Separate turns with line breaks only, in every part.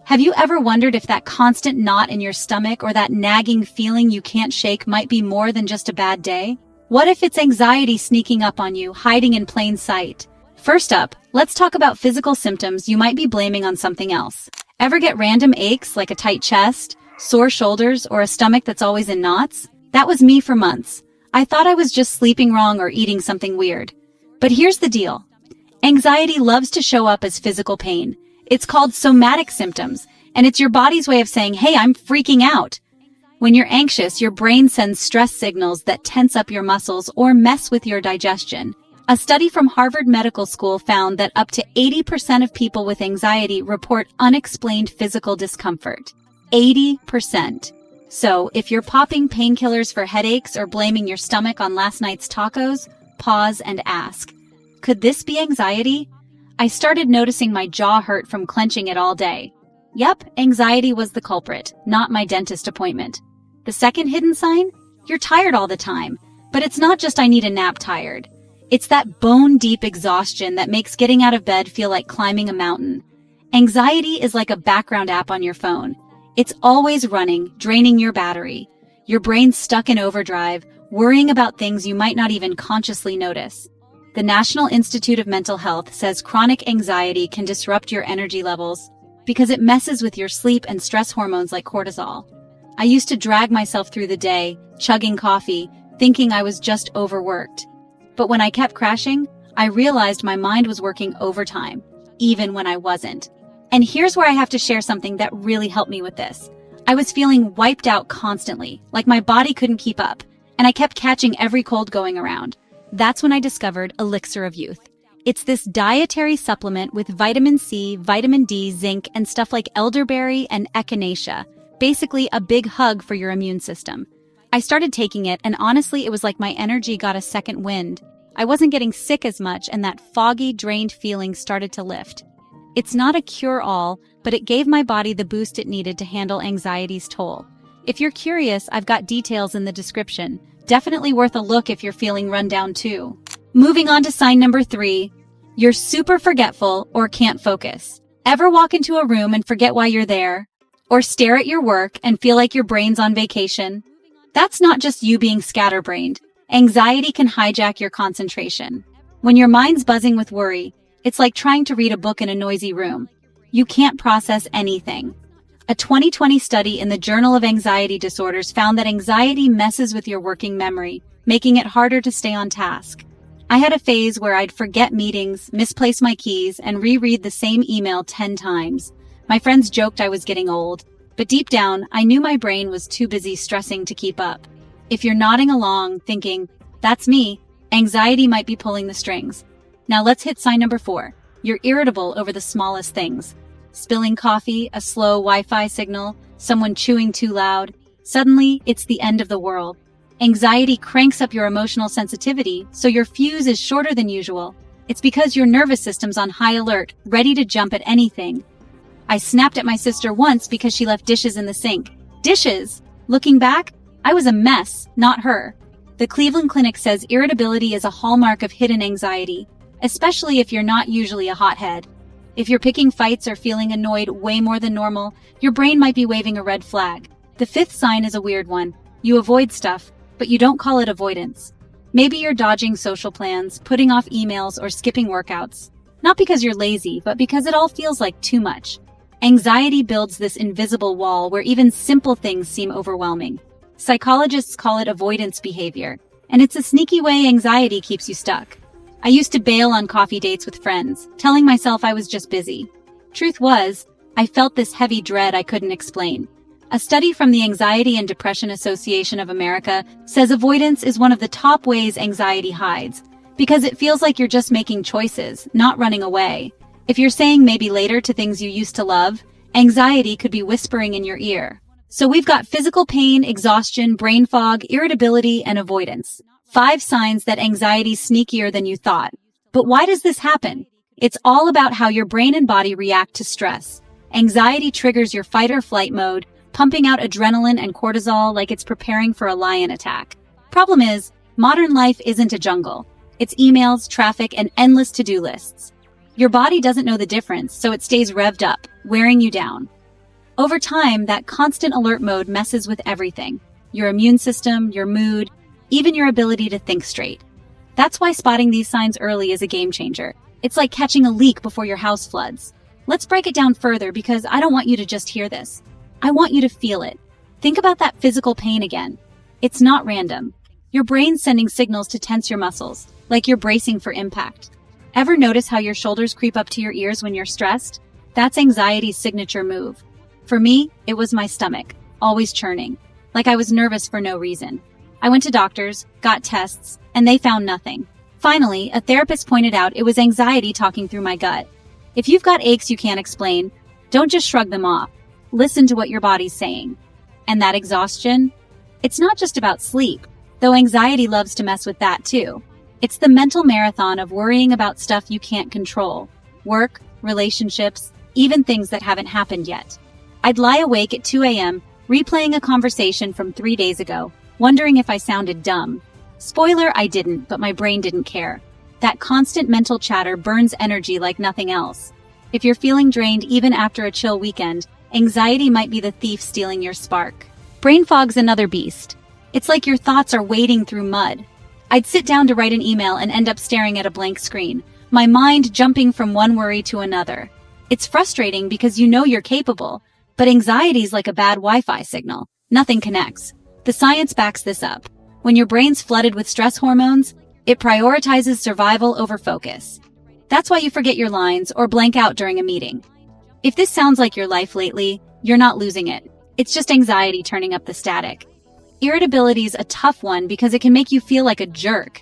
Have you ever wondered if that constant knot in your stomach or that nagging feeling you can't shake might be more than just a bad day? What if it's anxiety sneaking up on you, hiding in plain sight? First up, let's talk about physical symptoms you might be blaming on something else. Ever get random aches like a tight chest, sore shoulders, or a stomach that's always in knots? That was me for months. I thought I was just sleeping wrong or eating something weird. But here's the deal. Anxiety loves to show up as physical pain. It's called somatic symptoms, and it's your body's way of saying, hey, I'm freaking out. When you're anxious, your brain sends stress signals that tense up your muscles or mess with your digestion. A study from Harvard Medical School found that up to 80% of people with anxiety report unexplained physical discomfort. 80%. So, if you're popping painkillers for headaches or blaming your stomach on last night's tacos, pause and ask, could this be anxiety? I started noticing my jaw hurt from clenching it all day. Yep, anxiety was the culprit, not my dentist appointment. The second hidden sign? You're tired all the time. But it's not just I need a nap tired. It's that bone-deep exhaustion that makes getting out of bed feel like climbing a mountain. Anxiety is like a background app on your phone. It's always running, draining your battery. Your brain's stuck in overdrive, worrying about things you might not even consciously notice. The National Institute of Mental Health says chronic anxiety can disrupt your energy levels because it messes with your sleep and stress hormones like cortisol. I used to drag myself through the day, chugging coffee, thinking I was just overworked. But when I kept crashing, I realized my mind was working overtime, even when I wasn't. And here's where I have to share something that really helped me with this. I was feeling wiped out constantly, like my body couldn't keep up, and I kept catching every cold going around. That's when I discovered Elixir of Youth. It's this dietary supplement with vitamin C, vitamin D, zinc, and stuff like elderberry and echinacea. Basically, a big hug for your immune system. I started taking it, and honestly, it was like my energy got a second wind. I wasn't getting sick as much, and that foggy, drained feeling started to lift. It's not a cure-all, but it gave my body the boost it needed to handle anxiety's toll. If you're curious, I've got details in the description. Definitely worth a look if you're feeling run down too. Moving on to sign number 3. You're super forgetful or can't focus. Ever walk into a room and forget why you're there? Or stare at your work and feel like your brain's on vacation? That's not just you being scatterbrained. Anxiety can hijack your concentration. When your mind's buzzing with worry, it's like trying to read a book in a noisy room. You can't process anything. A 2020 study in the Journal of Anxiety Disorders found that anxiety messes with your working memory, making it harder to stay on task. I had a phase where I'd forget meetings, misplace my keys, and reread the same email 10 times. My friends joked I was getting old, but deep down, I knew my brain was too busy stressing to keep up. If you're nodding along, thinking, that's me, anxiety might be pulling the strings. Now let's hit sign number 4. You're irritable over the smallest things. Spilling coffee, a slow Wi-Fi signal, someone chewing too loud. Suddenly, it's the end of the world. Anxiety cranks up your emotional sensitivity, so your fuse is shorter than usual. It's because your nervous system's on high alert, ready to jump at anything. I snapped at my sister once because she left dishes in the sink. Dishes! Looking back, I was a mess, not her. The Cleveland Clinic says irritability is a hallmark of hidden anxiety, especially if you're not usually a hothead. If you're picking fights or feeling annoyed way more than normal, your brain might be waving a red flag. The 5th sign is a weird one. You avoid stuff, but you don't call it avoidance. Maybe you're dodging social plans, putting off emails, or skipping workouts. Not because you're lazy, but because it all feels like too much. Anxiety builds this invisible wall where even simple things seem overwhelming. Psychologists call it avoidance behavior, and it's a sneaky way anxiety keeps you stuck. I used to bail on coffee dates with friends, telling myself I was just busy. Truth was, I felt this heavy dread I couldn't explain. A study from the Anxiety and Depression Association of America says avoidance is one of the top ways anxiety hides, because it feels like you're just making choices, not running away. If you're saying maybe later to things you used to love, anxiety could be whispering in your ear. So we've got physical pain, exhaustion, brain fog, irritability, and avoidance. 5 signs that anxiety's sneakier than you thought. But why does this happen? It's all about how your brain and body react to stress. Anxiety triggers your fight or flight mode, pumping out adrenaline and cortisol like it's preparing for a lion attack. Problem is, modern life isn't a jungle. It's emails, traffic, and endless to-do lists. Your body doesn't know the difference, so it stays revved up, wearing you down. Over time, that constant alert mode messes with everything. Your immune system, your mood, even your ability to think straight. That's why spotting these signs early is a game changer. It's like catching a leak before your house floods. Let's break it down further because I don't want you to just hear this. I want you to feel it. Think about that physical pain again. It's not random. Your brain's sending signals to tense your muscles, like you're bracing for impact. Ever notice how your shoulders creep up to your ears when you're stressed? That's anxiety's signature move. For me, it was my stomach, always churning, like I was nervous for no reason. I went to doctors, got tests, and they found nothing. Finally, a therapist pointed out it was anxiety talking through my gut. If you've got aches you can't explain, don't just shrug them off. Listen to what your body's saying. And that exhaustion? It's not just about sleep, though anxiety loves to mess with that too. It's the mental marathon of worrying about stuff you can't control. Work, relationships, even things that haven't happened yet. I'd lie awake at 2 a.m., replaying a conversation from 3 days ago, wondering if I sounded dumb. Spoiler, I didn't, but my brain didn't care. That constant mental chatter burns energy like nothing else. If you're feeling drained even after a chill weekend, anxiety might be the thief stealing your spark. Brain fog's another beast. It's like your thoughts are wading through mud. I'd sit down to write an email and end up staring at a blank screen, my mind jumping from one worry to another. It's frustrating because you know you're capable, but anxiety's like a bad Wi-Fi signal. Nothing connects. The science backs this up. When your brain's flooded with stress hormones, it prioritizes survival over focus. That's why you forget your lines or blank out during a meeting. If this sounds like your life lately, you're not losing it. It's just anxiety turning up the static. Irritability's a tough one because it can make you feel like a jerk.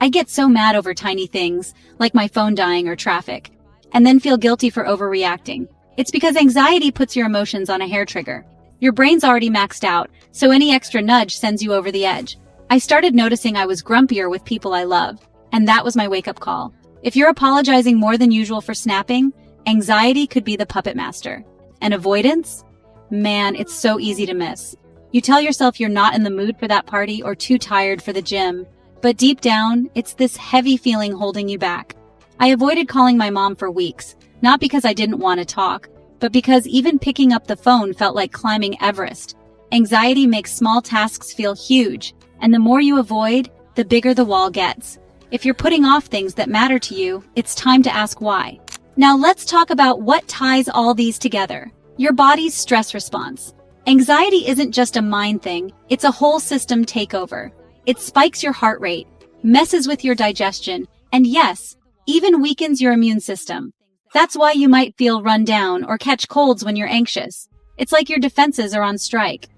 I get so mad over tiny things, like my phone dying or traffic, and then feel guilty for overreacting. It's because anxiety puts your emotions on a hair trigger. Your brain's already maxed out, so any extra nudge sends you over the edge. I started noticing I was grumpier with people I love, and that was my wake-up call. If you're apologizing more than usual for snapping, anxiety could be the puppet master. And avoidance? Man, it's so easy to miss. You tell yourself you're not in the mood for that party or too tired for the gym, but deep down, it's this heavy feeling holding you back. I avoided calling my mom for weeks, not because I didn't want to talk, but because even picking up the phone felt like climbing Everest. Anxiety makes small tasks feel huge, and the more you avoid, the bigger the wall gets. If you're putting off things that matter to you, it's time to ask why. Now let's talk about what ties all these together. Your body's stress response. Anxiety isn't just a mind thing, it's a whole system takeover. It spikes your heart rate, messes with your digestion, and yes, even weakens your immune system. That's why you might feel run down or catch colds when you're anxious. It's like your defenses are on strike.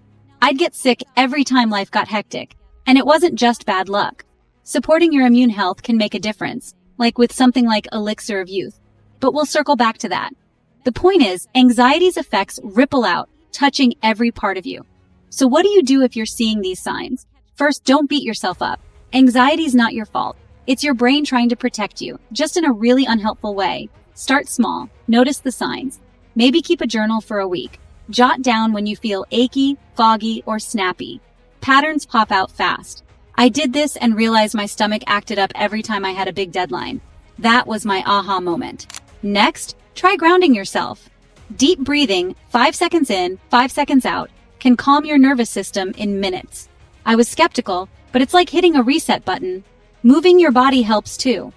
I'd get sick every time life got hectic, and it wasn't just bad luck. Supporting your immune health can make a difference, like with something like Elixir of Youth. But we'll circle back to that. The point is, anxiety's effects ripple out, touching every part of you. So what do you do if you're seeing these signs? First, don't beat yourself up. Anxiety's not your fault. It's your brain trying to protect you, just in a really unhelpful way. Start small. Notice the signs. Maybe keep a journal for a week. Jot down when you feel achy, foggy, or snappy. Patterns pop out fast. I did this and realized my stomach acted up every time I had a big deadline. That was my aha moment. Next, try grounding yourself. Deep breathing, 5 seconds in, 5 seconds out, can calm your nervous system in minutes. I was skeptical, but it's like hitting a reset button. Moving your body helps too.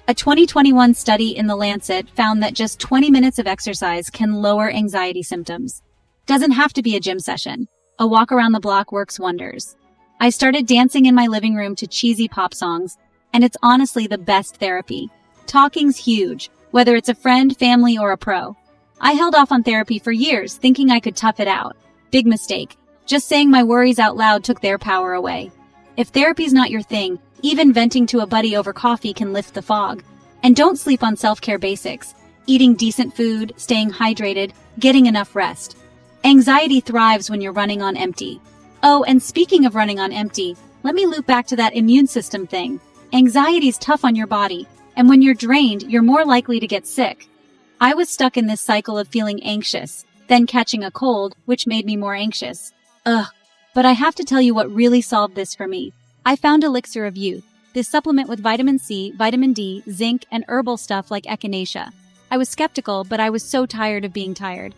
A 2021 study in The Lancet found that just 20 minutes of exercise can lower anxiety symptoms. Doesn't have to be a gym session. A walk around the block works wonders. I started dancing in my living room to cheesy pop songs, and it's honestly the best therapy. Talking's huge, whether it's a friend, family, or a pro. I held off on therapy for years, thinking I could tough it out. Big mistake. Just saying my worries out loud took their power away. If therapy's not your thing, even venting to a buddy over coffee can lift the fog. And don't sleep on self-care basics. Eating decent food, staying hydrated, getting enough rest. Anxiety thrives when you're running on empty. Oh, and speaking of running on empty, let me loop back to that immune system thing. Anxiety's tough on your body, and when you're drained, you're more likely to get sick. I was stuck in this cycle of feeling anxious, then catching a cold, which made me more anxious. But I have to tell you what really solved this for me. I found Elixir of Youth, this supplement with vitamin C, vitamin D, zinc, and herbal stuff like echinacea. I was skeptical, but I was so tired of being tired.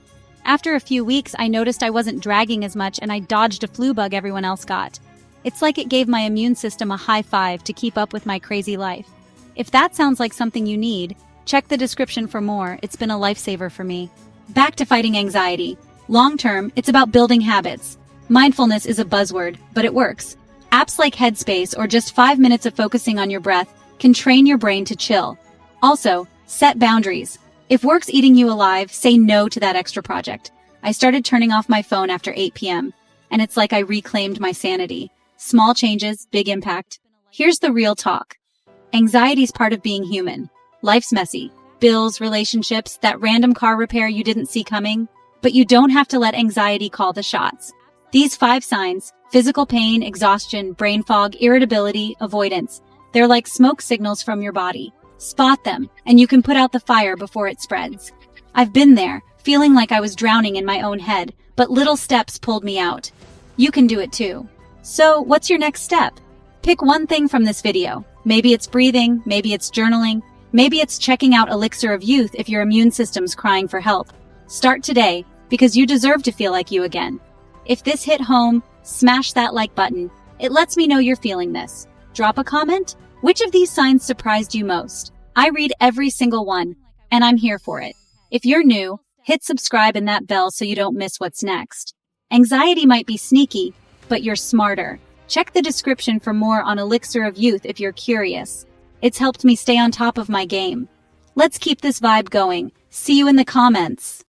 After a few weeks, I noticed I wasn't dragging as much and I dodged a flu bug everyone else got. It's like it gave my immune system a high five to keep up with my crazy life. If that sounds like something you need, check the description for more. It's been a lifesaver for me. Back to fighting anxiety. Long term, it's about building habits. Mindfulness is a buzzword, but it works. Apps like Headspace or just 5 minutes of focusing on your breath can train your brain to chill. Also, set boundaries. If work's eating you alive, say no to that extra project. I started turning off my phone after 8 p.m., and it's like I reclaimed my sanity. Small changes, big impact. Here's the real talk. Anxiety's part of being human. Life's messy. Bills, relationships, that random car repair you didn't see coming. But you don't have to let anxiety call the shots. These 5 signs, physical pain, exhaustion, brain fog, irritability, avoidance, they're like smoke signals from your body. Spot them, and you can put out the fire before it spreads. I've been there, feeling like I was drowning in my own head, but little steps pulled me out. You can do it too. So, what's your next step? Pick one thing from this video. Maybe it's breathing, maybe it's journaling, maybe it's checking out Elixir of Youth if your immune system's crying for help. Start today, because you deserve to feel like you again. If this hit home, smash that like button. It lets me know you're feeling this. Drop a comment. Which of these signs surprised you most? I read every single one, and I'm here for it. If you're new, hit subscribe and that bell so you don't miss what's next. Anxiety might be sneaky, but you're smarter. Check the description for more on Elixir of Youth if you're curious. It's helped me stay on top of my game. Let's keep this vibe going. See you in the comments.